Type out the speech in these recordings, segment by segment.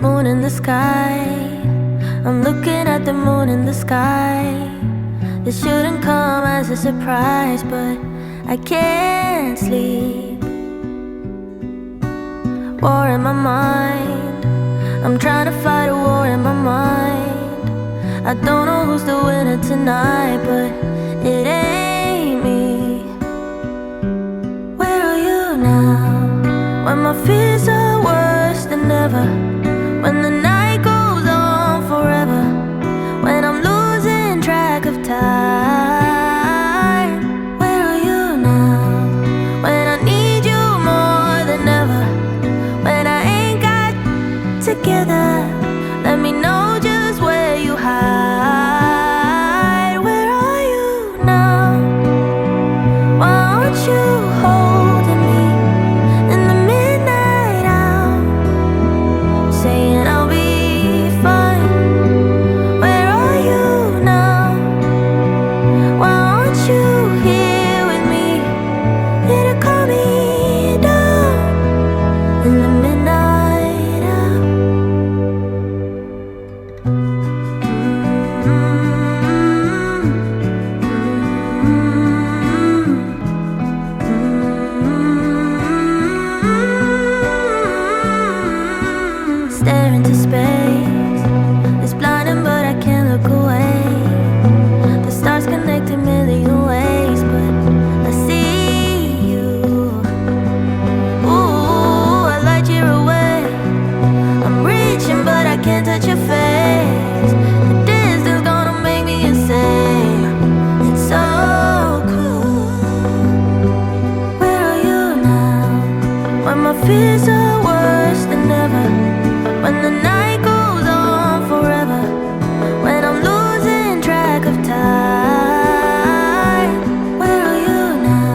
Moon in the sky, I'm looking at the moon in the sky. This shouldn't come as a surprise, but I can't sleep. War in my mind, I'm trying to fight a war in my mind. I don't know who's the winner tonight, but it ain't me. Where are you now? When my fears are worse than ever, when the night goes on forever, when I'm losing track of time. Where are you now? When I need you more than ever, when I ain't got together, let me know just where you hide. Where are you now? Why aren't you holding me in the midnight hour, saying I'll be fine? Where are you now? Why aren't you here with me, here to calm me down in the midnight hour? Stare into space, it's blinding but I can't look away. The stars connect a million ways, but I see you. Ooh, I light you away. I'm reaching but I can't touch your face. The distance gonna make me insane. It's so cool. Where are you now? When my fears are worse than ever, when the night goes on forever, when I'm losing track of time. Where are you now?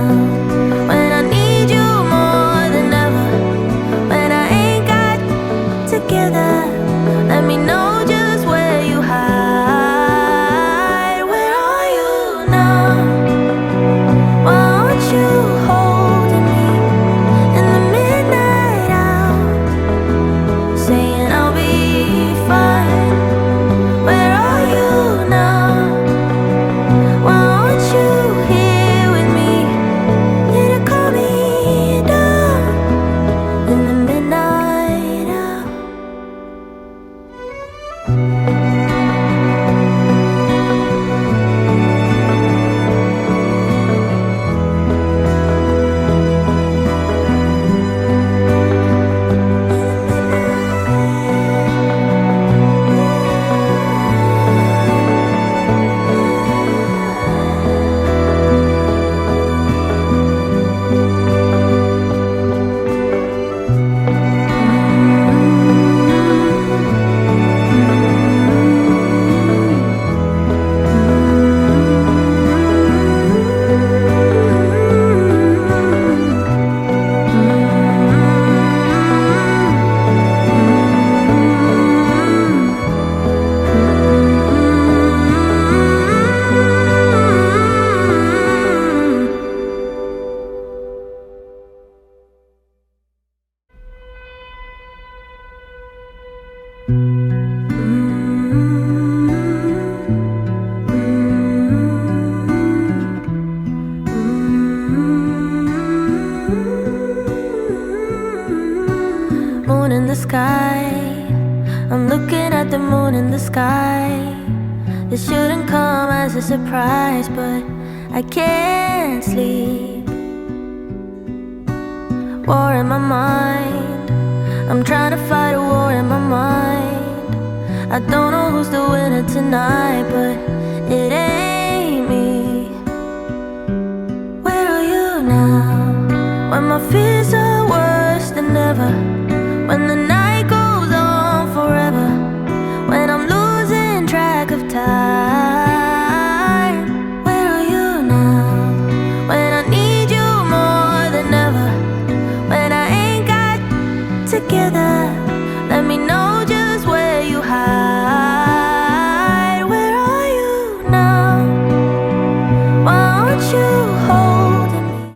When I need you more than ever, when I ain't got together, let me know just where you hide. Where are you now? Why aren't you holding me in the midnight hour, saying I'll be fine? Where are you now? Why aren't you here with me, here to calm me down in the midnight hour? Moon in the sky, I'm looking at the moon in the sky. This shouldn't come as a surprise, but I can't sleep. War in my mind, I'm trying to fight a war in my mind. I don't know who's the winner tonight, but it ain't me. Where are you now? When my fears are worse than ever, when the night goes on forever, when I'm losing track of time. Where are you now? When I need you more than ever, when I ain't got together, let me know just where you hide. Where are you now? Why aren't you